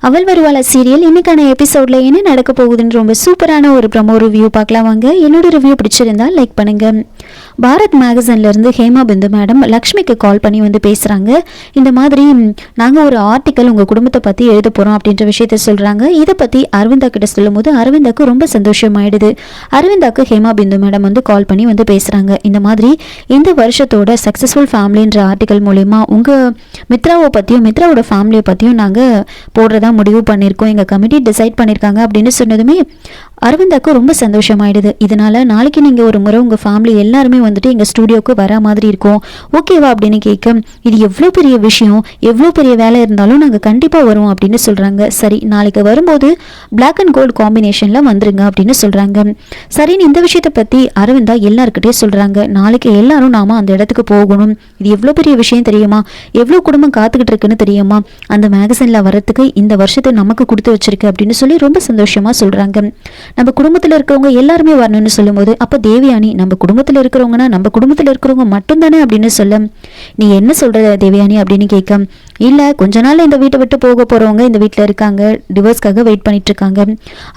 அவள் வருவாளா சீரியல் இன்னைக்கான எபிசோட்ல என்ன நடக்க போகுதுன்னு ரொம்ப சூப்பரான ஒரு ப்ரமோ ரிவ்யூ பார்க்கலாம் வாங்க. என்னோட ரிவ்யூ பிடிச்சிருந்தா லைக் பண்ணுங்க. பாரத் மேகசின்ல இருந்து ஹேமா பிந்து மேடம் லக்ஷ்மிக்கு கால் பண்ணி வந்து பேசுறாங்க. இந்த மாதிரி நாங்க ஒரு ஆர்டிக்கல் உங்க குடும்பத்தை பத்தி எழுத போறோம் அப்படின்ற விஷயத்த சொல்றாங்க. இதை பத்தி அரவிந்தா கிட்ட சொல்லும் போது அரவிந்தாக்கு ரொம்ப சந்தோஷமாயிடுது. அரவிந்தாக்கு ஹேமா பிந்து மேடம் வந்து கால் பண்ணி வந்து பேசுறாங்க. இந்த மாதிரி இந்த வருஷத்தோட சக்சஸ்ஃபுல் ஃபேமிலின்ற ஆர்டிக்கல் மூலமா உங்க மித்ராவை பத்தியும் மித்ராவோட ஃபேமிலியை பத்தியும் நாங்க போடுறதா முடிவு பண்ணியிருக்கோம், எங்கள் கமிட்டி டிசைட் பண்ணியிருக்காங்க அப்படின்னு சொன்னதுமே அரவிந்தாக்கு ரொம்ப சந்தோஷமாயிடுது. இதனால நாளைக்கு நீங்கள் ஒரு முறை உங்கள் ஃபேமிலி எல்லாருமே வந்துட்டு எங்கள் ஸ்டூடியோவுக்கு வர மாதிரி இருக்கும், ஓகேவா அப்படின்னு கேட்க, இது எவ்வளோ பெரிய விஷயம், எவ்வளோ பெரிய வேலை இருந்தாலும் நாங்கள் கண்டிப்பாக வருவோம் அப்படின்னு சொல்கிறாங்க. சரி, நாளைக்கு வரும்போது பிளாக் அண்ட் கோல்டு காம்பினேஷனில் வந்துருங்க அப்படின்னு சொல்கிறாங்க. சரின்னு இந்த விஷயத்தை பற்றி அரவிந்தா எல்லாருக்கிட்டே சொல்கிறாங்க. நாளைக்கு எல்லாரும் நாம் அந்த இடத்துக்கு போகணும், இது எவ்வளோ பெரிய விஷயம் தெரியுமா, எவ்வளோ குடும்பம் காத்துக்கிட்டு இருக்குன்னு தெரியுமா, அந்த மேகசினில் வர்றதுக்கு இந்த வருஷத்தை நமக்கு கொடுத்து வச்சிருக்கு அப்படின்னு சொல்லி ரொம்ப சந்தோஷமாக சொல்கிறாங்க. நம்ம குடும்பத்தில் இருக்கிறவங்க எல்லாருமே வரணும்னு சொல்லும்போது அப்போ தேவயானி நம்ம குடும்பத்தில் இருக்கிறவங்கன்னா நம்ம குடும்பத்தில் இருக்கிறவங்க மட்டும்தானே அப்படின்னு சொல்ல, நீ என்ன சொல்கிற தேவயானி அப்படின்னு கேட்க, இல்லை கொஞ்ச நாள் இந்த வீட்டை விட்டு போக போகிறவங்க இந்த வீட்டில் இருக்காங்க, டிவோர்ஸ்க்காக வெயிட் பண்ணிட்டு இருக்காங்க,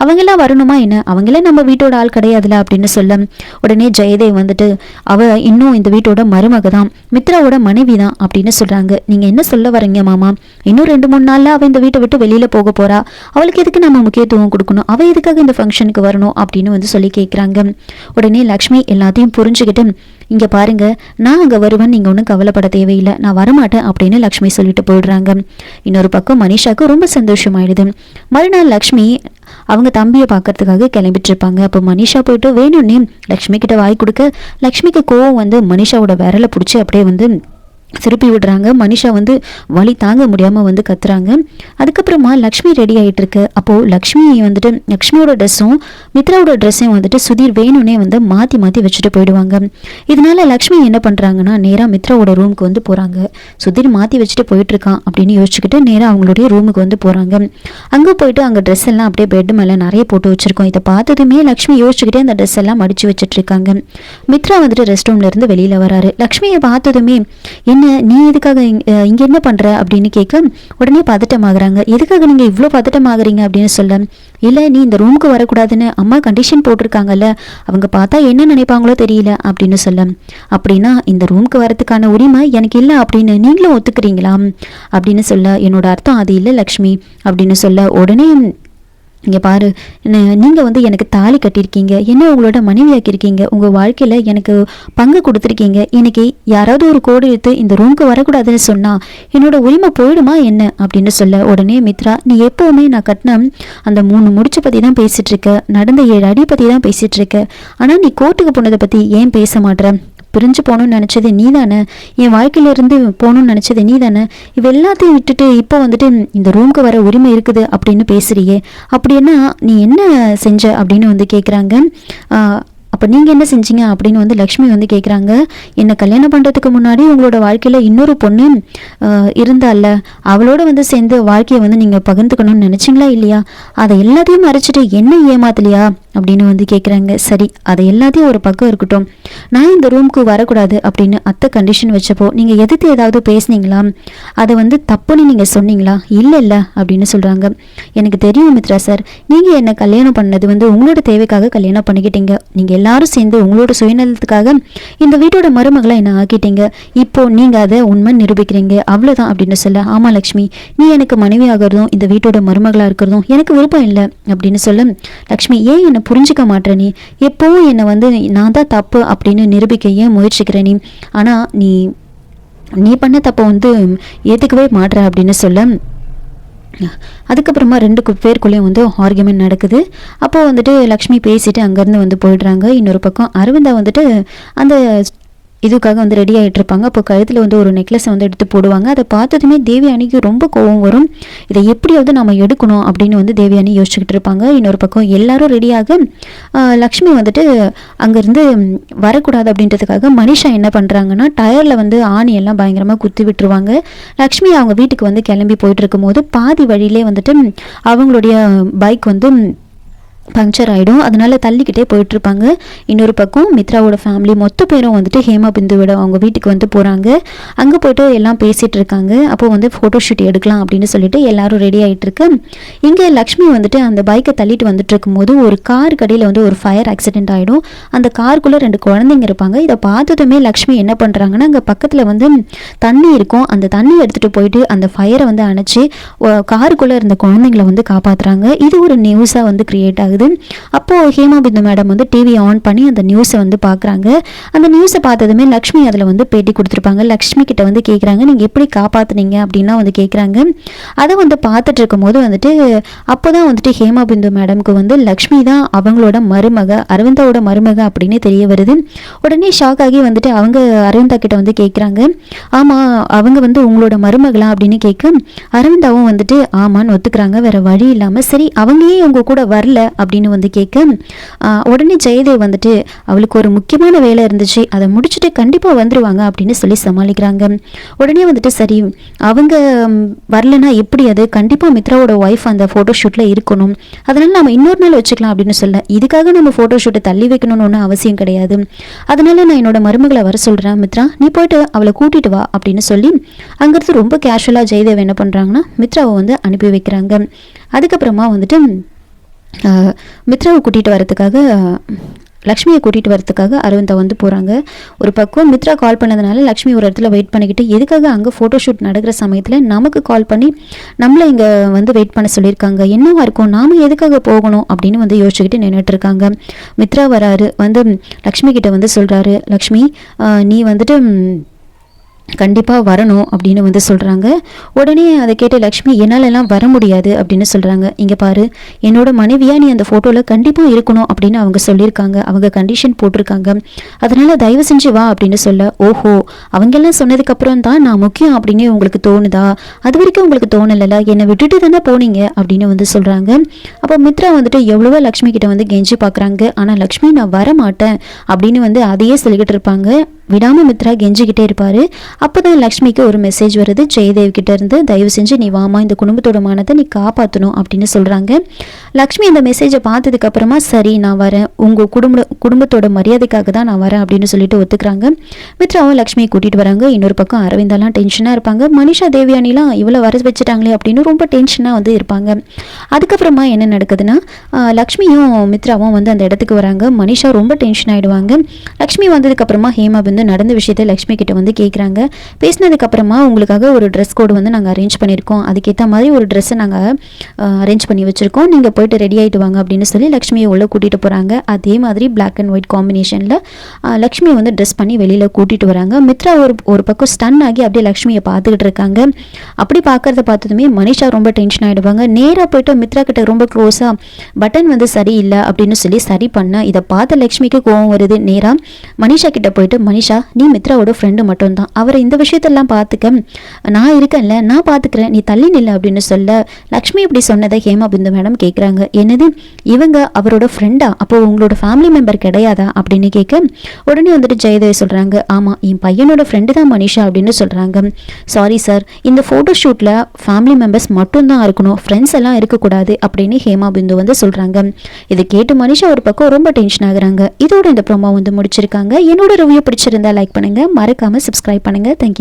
அவங்கெல்லாம் வரணுமா என்ன, அவங்களாம் நம்ம வீட்டோட ஆள் கிடையாதுல அப்படின்னு சொல்ல, உடனே ஜெயதேவ் வந்துட்டு அவ இன்னும் இந்த வீட்டோட மருமக தான், மித்ராவோட மனைவி தான் அப்படின்னு சொல்கிறாங்க. நீங்கள் என்ன சொல்ல வரீங்க மாமா, இன்னும் 2-3 நாளில் அவள் இந்த வீட்டை விட்டு வெளியில் போக போகிறா, அவளுக்கு எதுக்கு நம்ம முக்கியத்துவம் கொடுக்கணும், அவள் எதுக்காக இந்த ஃபங்க்ஷனுக்கு வரணும் அப்படின்னு வந்து சொல்லி கேட்குறாங்க. உடனே லக்ஷ்மி எல்லாத்தையும் புரிஞ்சுக்கிட்டு, இங்கே பாருங்க, நான் அங்கே வருவேன், நீங்கள் ஒன்றும் கவலைப்பட தேவையில்லை, நான் வரமாட்டேன் அப்படின்னு லக்ஷ்மி சொல்லிட்டு போயிடுறாங்க. இன்னொரு பக்கம் மனிஷாவுக்கு ரொம்ப சந்தோஷமாயிடுது. மறுநாள் லக்ஷ்மி அவங்க தம்பியை பார்க்கறதுக்காக கிளம்பிட்டு இருப்பாங்க. அப்போ மனிஷா போயிட்டு வேணும்னே லக்ஷ்மி கிட்ட வாய் கொடுக்க, லக்ஷ்மிக்கு கோவம் வந்து மனிஷாவோட விரலை பிடிச்சி அப்படியே வந்து திருப்பி விடுறாங்க. மனிஷா வந்து வலி தாங்க முடியாமல் வந்து கத்துறாங்க. அதுக்கப்புறமா லக்ஷ்மி ரெடி ஆகிட்டு இருக்கு. அப்போது லக்ஷ்மி வந்துட்டு லக்ஷ்மியோட ட்ரெஸ்ஸும் மித்ராவோட ட்ரெஸ்ஸையும் வந்துட்டு சுதீர் வேணும்னே வந்து மாற்றி மாற்றி வச்சுட்டு போயிடுவாங்க. இதனால லக்ஷ்மி என்ன பண்ணுறாங்கன்னா நேராக மித்ராவோட ரூமுக்கு வந்து போகிறாங்க. சுதீர் மாற்றி வச்சுட்டு போயிட்டுருக்கான் அப்படின்னு யோசிச்சுக்கிட்டு நேராக அவங்களுடைய ரூமுக்கு வந்து போகிறாங்க. அங்கே போயிட்டு அங்கே ட்ரெஸ் எல்லாம் அப்படியே பெட் மேலே நிறைய போட்டு வச்சுருக்கோம். இதை பார்த்ததுமே லக்ஷ்மி யோசிச்சுக்கிட்டே அந்த ட்ரெஸ் எல்லாம் மடித்து வச்சுட்ருக்காங்க. மித்ரா வந்துட்டு ரெஸ்ட் ரூம்லேருந்து வெளியில் வராரு. லக்ஷ்மியை பார்த்ததுமே நீ எதுக்காக இங்கே என்ன பண்ணுற அப்படின்னு கேட்க, உடனே பதட்டமாகறாங்க. எதுக்காக நீங்கள் இவ்வளோ பதட்டமாகறீங்க அப்படின்னு சொல்ல, இல்லை நீ இந்த ரூமுக்கு வரக்கூடாதுன்னு அம்மா கண்டிஷன் போட்டிருக்காங்கல்ல, அவங்க பார்த்தா என்ன நினைப்பாங்களோ தெரியல அப்படின்னு சொல்ல, அப்படின்னா இந்த ரூமுக்கு வரதுக்கான உரிமை எனக்கு இல்லை அப்படின்னு நீங்களும் ஒத்துக்கிறீங்களா அப்படின்னு சொல்ல, என்னோட அர்த்தம் அது இல்லை லக்ஷ்மி அப்படின்னு சொல்ல, உடனே இங்கே பாரு, நீங்கள் வந்து எனக்கு தாலி கட்டியிருக்கீங்க, என்ன உங்களோட மனைவியாக்கியிருக்கீங்க, உங்கள் வாழ்க்கையில் எனக்கு பங்கு கொடுத்துருக்கீங்க, இன்னைக்கு யாராவது ஒரு கோடு எடுத்து இந்த ரூமுக்கு வரக்கூடாதுன்னு சொன்னால் என்னோட உரிமை போயிடுமா என்ன அப்படின்னு சொல்ல, உடனே மித்ரா நீ எப்போவுமே நான் கட்டின அந்த 3 முடிச்சை பற்றி தான் பேசிகிட்டு இருக்க, நடந்த 7 அடி பற்றி தான் பேசிகிட்டு இருக்க, ஆனால் நீ கோர்ட்டுக்கு போனதை பற்றி ஏன் பேச மாட்டேற, பிரிஞ்சு போகணும்னு நினச்சது நீ தானே, என் வாழ்க்கையிலேருந்து போகணும்னு நினச்சது நீ தானே, இவ எல்லாத்தையும் விட்டுட்டு இப்போ வந்துட்டு இந்த ரூமுக்கு வர உரிமை இருக்குது அப்படின்னு பேசுறியே, அப்படின்னா நீ என்ன செஞ்ச அப்படின்னு வந்து கேட்குறாங்க. அப்போ நீங்கள் என்ன செஞ்சீங்க அப்படின்னு வந்து லக்ஷ்மி வந்து கேட்குறாங்க. என்னை கல்யாணம் பண்ணுறதுக்கு முன்னாடி உங்களோட வாழ்க்கையில் இன்னொரு பொண்ணு இருந்தால, அவளோட வந்து சேர்ந்து வாழ்க்கையை வந்து நீங்கள் பகிர்ந்துக்கணும்னு நினச்சிங்களா இல்லையா, அதை எல்லாத்தையும் மறைச்சிட்டு என்ன ஏமாத்தலையா அப்படின்னு வந்து கேட்குறாங்க. சரி, அதை எல்லாத்தையும் ஒரு பக்கம் இருக்கட்டும், நான் இந்த ரூமுக்கு வரக்கூடாது அப்படின்னு அத்தை கண்டிஷன் வச்சப்போ நீங்கள் எதிர்த்து ஏதாவது பேசுனீங்களா, அதை வந்து தப்புன்னு நீங்கள் சொன்னீங்களா, இல்லை அப்படின்னு சொல்கிறாங்க. எனக்கு தெரியும் மித்ரா சார், நீங்கள் என்னை கல்யாணம் பண்ணது வந்து உங்களோட தேவைக்காக கல்யாணம் பண்ணிக்கிட்டீங்க, நீங்கள் எல்லாரும் சேர்ந்து உங்களோட சுயநலத்துக்காக இந்த வீட்டோட மருமகளை என்ன ஆக்கிட்டீங்க, இப்போ நீங்கள் அதை உண்மை நிரூபிக்கிறீங்க, அவ்வளோதான் அப்படின்னு சொல்ல, ஆமா லக்ஷ்மி, நீ எனக்கு மனைவி ஆகிறதும் இந்த வீட்டோட மருமகளாக இருக்கிறதும் எனக்கு விருப்பம் இல்லை அப்படின்னு சொல்ல, லக்ஷ்மி ஏன் என்னை புரிஞ்சிக்க மாட்டேற, நீ எப்போவும் என்னை வந்து நான் தான் தப்பு அப்படின்னு நிரூபிக்க ஏன் முயற்சிக்கிற நீ, ஆனால் நீ பண்ண தப்பை வந்து ஏற்றுக்கவே மாட்டுற அப்படின்னு சொல்ல, அதுக்கப்புறமா 2 பேருக்குள்ளேயும் வந்து ஆர்கியூமெண்ட் நடக்குது. அப்போது வந்துட்டு லக்ஷ்மி பேசிட்டு அங்கேருந்து வந்து போயிடுறாங்க. இன்னொரு பக்கம் அரவிந்தா வந்துட்டு அந்த இதுக்காக வந்து ரெடி ஆகிட்டு இருப்பாங்க. அப்போ கழுத்தில் வந்து ஒரு நெக்லஸை வந்து எடுத்து போடுவாங்க. அதை பார்த்ததுமே தேவயானிக்கு ரொம்ப கோவம் வரும். இதை எப்படியாவது நம்ம எடுக்கணும் அப்படின்னு வந்து தேவயானி யோசிச்சுக்கிட்டு இருப்பாங்க. இன்னொரு பக்கம் எல்லாரும் ரெடியாக லக்ஷ்மி வந்துட்டு அங்கேருந்து வரக்கூடாது அப்படின்றதுக்காக மனிஷா என்ன பண்ணுறாங்கன்னா டயரில் வந்து ஆணியெல்லாம் பயங்கரமாக குத்தி விட்டுருவாங்க. லக்ஷ்மி அவங்க வீட்டுக்கு வந்து கிளம்பி போயிட்டு இருக்கும்போது பாதி வழியிலே வந்துட்டு அவங்களுடைய பைக் வந்து பங்க்சர் ஆகிடும். அதனால் தள்ளிக்கிட்டே போயிட்டுருப்பாங்க. இன்னொரு பக்கம் மித்ராவோட ஃபேமிலி மொத்த பேரும் வந்துட்டு ஹேமா பிந்துவோட அவங்க வீட்டுக்கு வந்து போகிறாங்க. அங்கே போய்ட்டு எல்லாம் பேசிகிட்டு இருக்காங்க. அப்போது வந்து ஃபோட்டோ ஷூட் எடுக்கலாம் அப்படின்னு சொல்லிட்டு எல்லாரும் ரெடி ஆகிட்டுருக்கு. இங்கே லக்ஷ்மி வந்துட்டு அந்த பைக்கை தள்ளிட்டு வந்துட்டு இருக்கும்போது ஒரு கார் கடையில் வந்து ஒரு ஃபயர் ஆக்சிடென்ட் ஆகிடும். அந்த காருக்குள்ளே 2 குழந்தைங்க இருப்பாங்க. இதை பார்த்ததுமே லக்ஷ்மி என்ன பண்ணுறாங்கன்னா, அங்கே பக்கத்தில் வந்து தண்ணி இருக்கும். அந்த தண்ணி எடுத்துகிட்டு போயிட்டு அந்த ஃபயரை வந்து அணைச்சி காருக்குள்ளே இருந்த குழந்தைங்களை வந்து காப்பாற்றுறாங்க. இது ஒரு நியூஸாக வந்து கிரியேட் ஆகுது. அப்போது ஹேமா பிந்து மேடம் வந்து டிவி ஆன் பண்ணி அந்த நியூஸை வந்து பார்க்குறாங்க. அந்த நியூஸை பார்த்ததுமே லக்ஷ்மி அதில் வந்து பேட்டி கொடுத்துருப்பாங்க. லக்ஷ்மி கிட்ட வந்து கேட்குறாங்க, நீங்கள் எப்படி காப்பாற்றுனீங்க அப்படின்னா வந்து கேட்குறாங்க. அதை வந்து பார்த்துட்டு இருக்கும் போது வந்துட்டு அப்போ தான் வந்துட்டு ஹேமா பிந்து மேடம்க்கு வந்து லக்ஷ்மி தான் அவங்களோட மருமக, அரவிந்தாவோட மருமக அப்படின்னு தெரிய வருது. உடனே ஷாக் ஆகி வந்துட்டு அவங்க அரவிந்தா கிட்ட வந்து கேட்குறாங்க, ஆமாம் அவங்க வந்து உங்களோட மருமகளா அப்படின்னு கேட்க அரவிந்தாவும் வந்துட்டு ஆமான்னு ஒத்துக்கிறாங்க. வேற வழி இல்லாமல் சரி அவங்களே உங்க கூட வரல அப்படின்னு வந்து கேட்க உடனே ஜெயதேவ் வந்துட்டு அவளுக்கு ஒரு முக்கியமான வேலை இருந்துச்சு, அதை முடிச்சுட்டு கண்டிப்பாக வந்துடுவாங்க அப்படின்னு சொல்லி சமாளிக்கிறாங்க. உடனே வந்துட்டு சரி அவங்க வரலன்னா எப்படி, அது கண்டிப்பாக மித்ராவோட ஒய்ஃப் அந்த ஃபோட்டோ ஷூட்டில் இருக்கணும், அதனால நம்ம இன்னொரு நாள் வச்சுக்கலாம் அப்படின்னு சொல்ல, இதுக்காக நம்ம ஃபோட்டோ ஷூட்டை தள்ளி வைக்கணும்னு ஒன்றும் அவசியம் கிடையாது, அதனால நான் என்னோட மருமகளை வர சொல்கிறேன், மித்ரா நீ போயிட்டு அவளை கூட்டிட்டு வா அப்படின்னு சொல்லி அங்கிருந்து ரொம்ப கேஷுவலாக ஜெயதேவ் என்ன பண்ணுறாங்கன்னா மித்ராவை வந்து அனுப்பி வைக்கிறாங்க. அதுக்கப்புறமா வந்துட்டு மித்ராவை கூட்டிகிட்டு வரதுக்காக லக்ஷ்மியை கூட்டிகிட்டு வரதுக்காக அரவிந்தா வந்து போகிறாங்க. ஒரு பக்கம் மித்ரா கால் பண்ணதுனால லக்ஷ்மி ஒரு இடத்துல வெயிட் பண்ணிக்கிட்டு எதுக்காக அங்கே ஃபோட்டோ ஷூட் நடக்கிற சமயத்தில் நமக்கு கால் பண்ணி நம்மளை இங்கே வந்து வெயிட் பண்ண சொல்லியிருக்காங்க, என்னவா இருக்கும், நாம் எதுக்காக போகணும் அப்படின்னு வந்து யோசிச்சுக்கிட்டு நின்றுட்டு இருக்காங்க. மித்ரா வராரு, வந்து லக்ஷ்மி கிட்ட வந்து சொல்கிறாரு, லக்ஷ்மி நீ வந்துட்டு கண்டிப்பாக வரணும் அப்படின்னு வந்து சொல்கிறாங்க. உடனே அதை கேட்ட லக்ஷ்மி என்னாலெல்லாம் வர முடியாது அப்படின்னு சொல்கிறாங்க. இங்கே பாரு, என்னோட மனைவியாக நீ அந்த ஃபோட்டோவில் கண்டிப்பாக இருக்கணும் அப்படின்னு அவங்க சொல்லியிருக்காங்க, அவங்க கண்டிஷன் போட்டிருக்காங்க, அதனால் தயவு செஞ்சு வா அப்படின்னு சொல்ல, ஓஹோ அவங்கெல்லாம் சொன்னதுக்கப்புறம் தான் நான் முக்கியம் அப்படின்னு உங்களுக்கு தோணுதா, அது வரைக்கும் உங்களுக்கு தோணலைல்ல, என்னை விட்டுட்டு தானே போனீங்க அப்படின்னு வந்து சொல்கிறாங்க. அப்போ மித்ரா வந்துட்டு எவ்வளவோ லக்ஷ்மி கிட்ட வந்து கெஞ்சி பார்க்குறாங்க. ஆனால் லக்ஷ்மி நான் வர மாட்டேன் அப்படின்னு வந்து அதையே சொல்லிக்கிட்டு இருப்பாங்க. விடாமல் மித்ரா கெஞ்சிக்கிட்டே இருப்பார். அப்போ தான் லக்ஷ்மிக்கு ஒரு மெசேஜ் வருது ஜெயதேவ் கிட்ட இருந்து, தயவு செஞ்சு நீ வாமா, இந்த குடும்பத்தோட மானத்தை நீ காப்பாற்றணும் அப்படின்னு சொல்கிறாங்க. லக்ஷ்மி அந்த மெசேஜை பார்த்ததுக்கப்புறமா சரி நான் வரேன், உங்கள் குடும்பத்தோட மரியாதைக்காக தான் நான் வரேன் அப்படின்னு சொல்லிட்டு ஒத்துக்கிறாங்க. மித்ராவும் லக்ஷ்மியை கூட்டிகிட்டு வராங்க. இன்னொரு பக்கம் அரவிந்தாலாம் டென்ஷனாக இருப்பாங்க. மனிஷா தேவியானிலாம் இவ்வளோ வர வச்சுட்டாங்களே அப்படின்னு ரொம்ப டென்ஷனாக வந்து இருப்பாங்க. அதுக்கப்புறமா என்ன நடக்குதுன்னா, லக்ஷ்மியும் மித்ராவும் வந்து அந்த இடத்துக்கு வராங்க. மனிஷா ரொம்ப டென்ஷன் ஆகிடுவாங்க. லக்ஷ்மி வந்ததுக்கப்புறமா ஹேமா வந்து நடந்த விஷயத்தை லக்ஷ்மி கிட்ட வந்து கேட்குறாங்க. பேசினதுக்கப்புறமா உங்களுக்காக ஒரு ட்ரெஸ் கோடு வந்து நாங்கள் அரேஞ்ச் பண்ணியிருக்கோம், அதுக்கேற்ற மாதிரி ஒரு ட்ரெஸ்ஸை நாங்கள் அரேஞ்ச் பண்ணி வச்சுருக்கோம், நீங்கள் போயிட்டு ரெடி ஆகிட்டு வாங்க அப்படின்னு சொல்லி லக்ஷ்மியை உள்ளே கூட்டிகிட்டு போகிறாங்க. அதே மாதிரி பிளாக் அண்ட் ஒயிட் காம்பினேஷனில் லக்ஷ்மியை வந்து ட்ரெஸ் பண்ணி வெளியில் கூட்டிகிட்டு வராங்க. மித்ரா ஒரு பக்கம் ஸ்டன் ஆகி அப்படியே லக்ஷ்மியை பார்த்துக்கிட்டு இருக்காங்க. அப்படி பார்க்குறத பார்த்ததுமே மனிஷா ரொம்ப டென்ஷன் ஆகிடுவாங்க. நேராக போய்ட்டு மித்ரா கிட்ட ரொம்ப க்ளோஸாக பட்டன் வந்து சரியில்லை அப்படின்னு சொல்லி சரி பண்ண, இதை பார்த்த லக்ஷ்மிக்கு கோவம் வருது. நேராக மனிஷா கிட்ட போயிட்டு, மனிஷா நீ மித்ராவோட ஃப்ரெண்டு மட்டும்தான், அவரை இந்த விஷயத்தெல்லாம் பார்த்துக்க நான் இருக்கேன்ல, நான் பார்த்துக்கிறேன், நீ தள்ளி நில்ல அப்படின்னு சொல்ல, லக்ஷ்மி இப்படி சொன்னதை ஹேமா பிந்து மேடம் கேட்குறாங்க. என்னது இவங்க அவரோட ஃப்ரெண்டா, அப்போ உங்களோட ஃபேமிலி மெம்பர் கிடையாதா அப்படின்னு கேட்க, உடனே வந்துட்டு ஜெயதேவ் சொல்கிறாங்க, ஆமாம் என் பையனோட ஃப்ரெண்டு தான் மனிஷா அப்படின்னு சொல்கிறாங்க. சாரி சார், இந்த ஃபோட்டோ ஷூட்டில் ஃபேமிலி மெம்பர்ஸ் மட்டும்தான் இருக்கணும், ஃப்ரெண்ட்ஸ் எல்லாம் இருக்கக்கூடாது அப்படின்னு ஹேமா பிந்து வந்து சொல்கிறாங்க. இதை கேட்டு மனிஷா ஒரு பக்கம் ரொம்ப டென்ஷன் ஆகுறாங்க. இதோட இந்த ப்ரோமோ வந்து முடிச்சிருக்காங்க. என்னோட ரிவ்யூ பிடிச்சிருந்தா லைக் பண்ணுங்க, மறக்காம சப்ஸ்கிரைப் பண்ணுங்க. தேங்க்யூ.